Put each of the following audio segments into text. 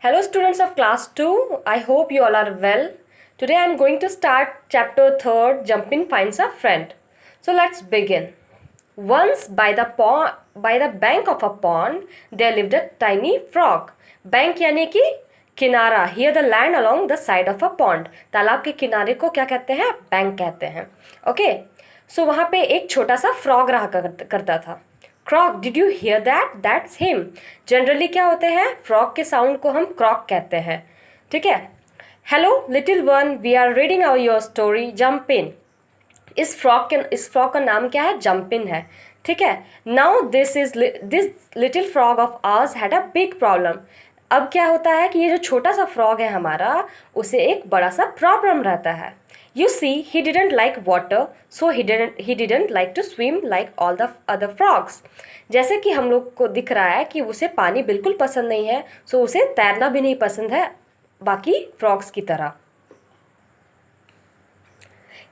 Hello students of class 2, I hope you all are well. Today I am going to start chapter 3rd, Jumpin finds a friend. So let's begin. Once by the bank of a pond there lived a tiny frog. Bank यानी कि किनारा. Here the land along the side of a pond. तालाब के किनारे को क्या कहते हैं? बैंक कहते हैं. Okay. So वहाँ पे एक छोटा सा फ्रॉग रहा करता था. Croak, did you hear that? That's him. Generally क्या होते हैं? फ्रॉग के साउंड को हम क्रॉक कहते हैं. ठीक है. Hello little one, we are reading our your story jump in. इस फ्रॉग का नाम क्या है? जंप इन है. ठीक है. Now this little frog of hours had a big problem. अब क्या होता है कि ये जो छोटा सा फ्रॉग है हमारा, उसे एक बड़ा सा प्रॉब्लम रहता है. You see, he didn't like water, so he didn't like to swim like all the other frogs. जैसे कि हम लोग को दिख रहा है कि उसे पानी बिल्कुल पसंद नहीं है, so उसे तैरना भी नहीं पसंद है बाकी फ्रॉग्स की तरह.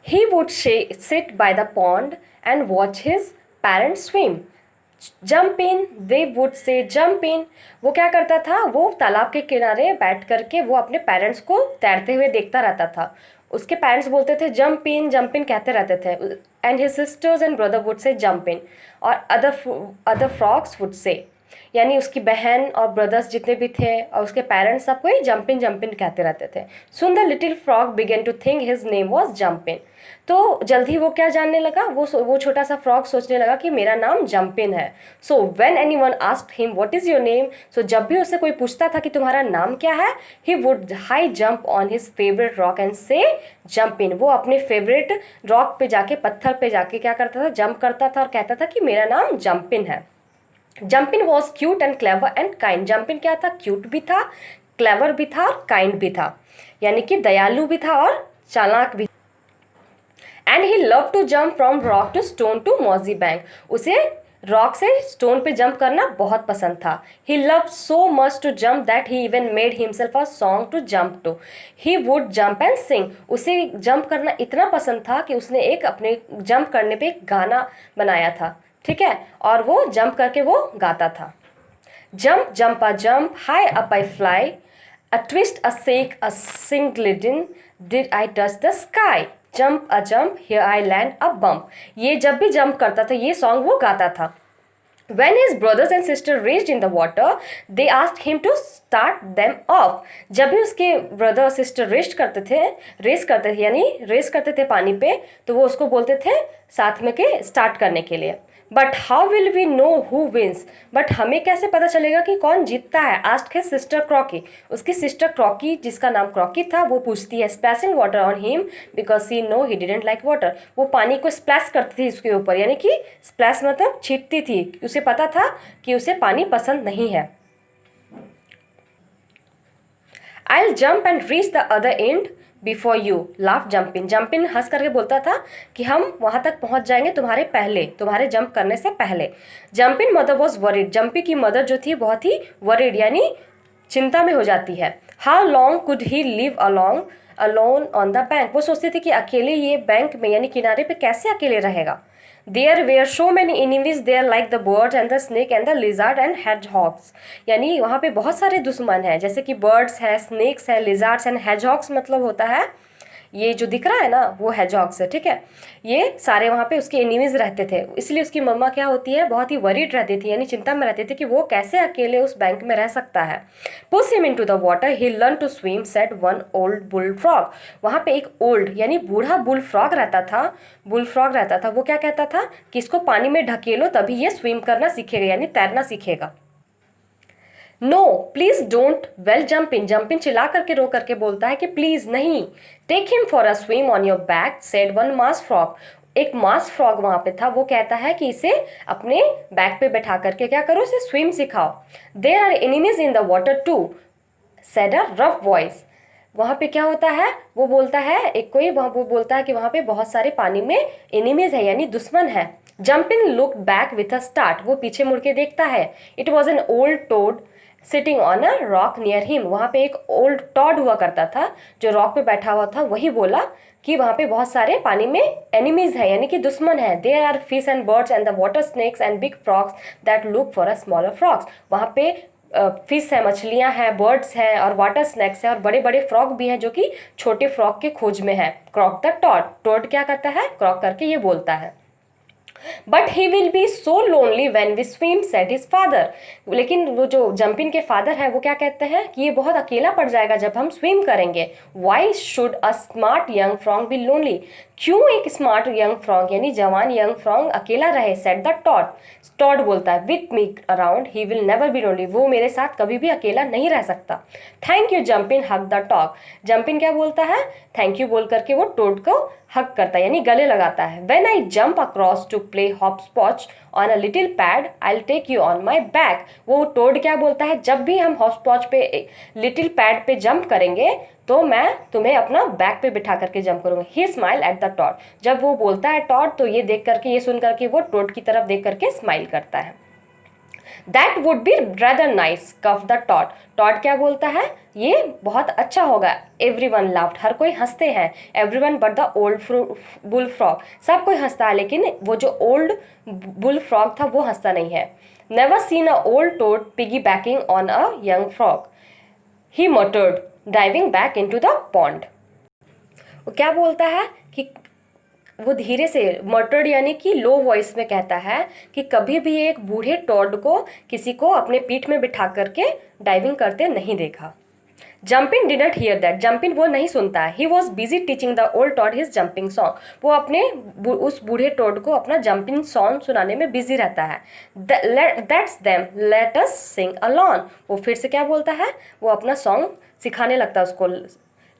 He would sit by the pond and watch his parents swim. Jump in, they would say jump in. वो क्या करता था? वो तालाब के किनारे बैठ करके वो अपने पेरेंट्स को तैरते हुए देखता रहता था. उसके पेरेंट्स बोलते थे जंप इन कहते रहते थे. And his sisters and brother would say jump in. और अदर फ्रॉग्स वुड से, यानी उसकी बहन और ब्रदर्स जितने भी थे और उसके पेरेंट्स सबको ही जंप इन कहते रहते थे. Soon the little frog began to think his name was jump in. तो जल्दी वो क्या जानने लगा? वो छोटा सा फ्रॉग सोचने लगा कि मेरा नाम जंप इन है. So when anyone asked him what is your name, सो जब भी उससे कोई पूछता था कि तुम्हारा नाम क्या है, he would high jump on his favourite rock and से जंप इन. वो अपने फेवरेट रॉक पे जाके, पत्थर पे जाके क्या करता था? जंप करता था और कहता था कि मेरा नाम जंप इन है. Jumpin was cute and clever and kind. Jumpin क्या था? क्यूट भी था, क्लेवर भी था और काइंड भी था, यानी कि दयालु भी था और चालाक भी. And he love to jump from rock to stone to mossy bank. उसे रॉक से स्टोन पे जंप करना बहुत पसंद था. He love so much to jump that he even made himself a song to jump to. He would jump and sing. उसे jump करना इतना पसंद था कि उसने एक अपने जंप करने पे एक गाना बनाया था. ठीक है. और वो जंप करके वो गाता था. Jump jump a jump, high up I fly, a twist a shake a singalidan, did I touch the sky, jump a jump, here I land a bump. ये जब भी जंप करता था ये सॉन्ग वो गाता था. When his brothers and sister raced in the water, they asked him to start them off. जब भी उसके ब्रदर और सिस्टर रेस करते थे यानी रेस करते थे पानी पे, तो वो उसको बोलते थे साथ में के स्टार्ट करने के लिए. But how will we know who wins. But हमें कैसे पता चलेगा कि कौन जीतता है? Asked his sister Croaky. उसकी सिस्टर क्रॉकी, जिसका नाम क्रॉकी था, वो पूछती है. Splashing water on him because she know he didn't like water. वो पानी को स्प्लैश करती थी उसके ऊपर, यानी कि स्प्लैश मतलब छींटती थी. उसे पता था कि उसे पानी पसंद नहीं है. I'll jump and reach the other end before you, laugh जंपिन. जंपिन हंस करके बोलता था कि हम वहाँ तक पहुँच जाएंगे तुम्हारे पहले, तुम्हारे जंप करने से पहले. जंपिन मदर वॉज वरीड. जंपी की मदर जो थी बहुत ही वरीड यानी चिंता में हो जाती है. How long could he live alone on the bank. वो सोचती थी कि अकेले ये बैंक में यानी किनारे पे कैसे अकेले रहेगा. There were so many enemies there like the birds and the snake and the lizard and hedgehogs. यानी वहाँ पे बहुत सारे दुश्मन हैं, जैसे कि बर्ड्स हैं, स्नेक्स हैं, लिजार्ड्स एंड hedgehogs मतलब होता है ये जो दिख रहा है ना वो hedgehogs है. ठीक है. ये सारे वहाँ पे उसके एनिमीज रहते थे. इसलिए उसकी मम्मा क्या होती है? बहुत ही वरीड रहती थी यानी चिंता में रहती थी कि वो कैसे अकेले उस बैंक में रह सकता है. Push him into the water, he learn to swim, said one old bull frog. वहाँ पे एक ओल्ड यानी बूढ़ा बुल फ्रॉग रहता था. वो क्या कहता था कि इसको पानी में ढकेलो तभी ये स्विम करना सीखेगा यानी तैरना सीखेगा. No please don't. Well Jumpin चिल्ला करके रो करके बोलता है कि प्लीज नहीं. Take him for a swim on your back, said one marsh frog. एक मास फ्रॉग वहां पे था. वो कहता है कि इसे अपने बैक पे बैठा करके क्या करो, इसे स्विम सिखाओ. There are enemies in the water too, said a rough voice. वहाँ पे क्या होता है? वो बोलता है वो बोलता है कि वहाँ पे बहुत सारे पानी में एनिमीज है यानी दुश्मन है. Jumpin look back with a start. वो पीछे मुड़ के देखता है. It was an old toad sitting on a rock near him. वहाँ पे एक ओल्ड टॉड हुआ करता था जो रॉक पे बैठा हुआ था. वही बोला कि वहाँ पे बहुत सारे पानी में एनिमीज है यानी कि दुश्मन है. There are fish and birds and the water snakes and big frogs that look for a smaller frogs. वहाँ पे फिश है, मछलियाँ हैं, बर्ड्स हैं और वाटर स्नैक्स हैं और बड़े बड़े फ्रॉग भी हैं जो कि छोटे फ्रॉग के खोज में है। क्रॉक द टॉड, टोड क्या करता है, क्रॉक करके ये बोलता है। But he will be so lonely when we swim, said his father. लेकिन वो जो जंपिन के फादर है वो क्या कहते हैं कि ये बहुत अकेला पड़ जाएगा जब हम स्विम करेंगे। Why should a smart young frog B lonely, क्यों एक स्मार्ट यंग फ्रॉग यानी जवान यंग फ्रॉग अकेला रहे, सेड द टॉड। टॉड बोलता है with me around he will never be lonely, वो मेरे साथ कभी भी अकेला नहीं रह सकता। Thank you Jumpin, hug the toad. Jumpin क्या बोलता है, थैंक यू बोल करके वो टोड को हक करता है यानी गले लगाता है। When I jump across to play hop splotch on a little pad I will take you on my back. वो टोड क्या बोलता है, जब भी हम हॉप स्पॉच पे लिटिल पैड पे जंप करेंगे तो मैं तुम्हें अपना बैक पे बिठा करके जंप करूंगा। ही स्माइल एट द टॉड, जब वो बोलता है टॉड तो ये देख करके, ये सुन करके वो टोड की तरफ देख करके स्माइल करता है। That would be rather nice, cough the toad. Toad क्या बोलता है, ये बहुत अच्छा होगा। एवरीवन लाफ्ड, हर कोई हंसते हैं। Everyone but the old bull frog, सब कोई हंसता है लेकिन वो जो ओल्ड बुल फ्रॉग था वो हंसता नहीं है। Never seen a old toad piggy backing on a young frog, he muttered diving back into the pond. वो क्या बोलता है कि वो धीरे से मटर्ड यानी कि लो वॉइस में कहता है कि कभी भी एक बूढ़े टॉड को किसी को अपने पीठ में बिठा करके डाइविंग करते नहीं देखा। Jumpin didn't hear that, Jumpin वो नहीं सुनता है। He was busy teaching the old toad his jumping song, वो अपने उस बूढ़े टॉड को अपना जंपिंग सॉन्ग सुनाने में बिजी रहता है। That's them let us sing alone, वो फिर से क्या बोलता है, वो अपना सॉन्ग सिखाने लगता है उसको।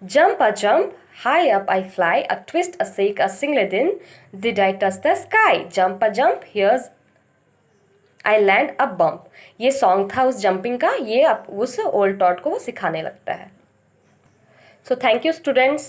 Jump a jump, high up I fly, a twist, a shake, a singlet in, did I touch the sky? Jump a jump, here's I land a bump. ये सॉन्ग था उस जंपिंग का, ये उस ओल्ड टॉड को वो सिखाने लगता है। So thank you students.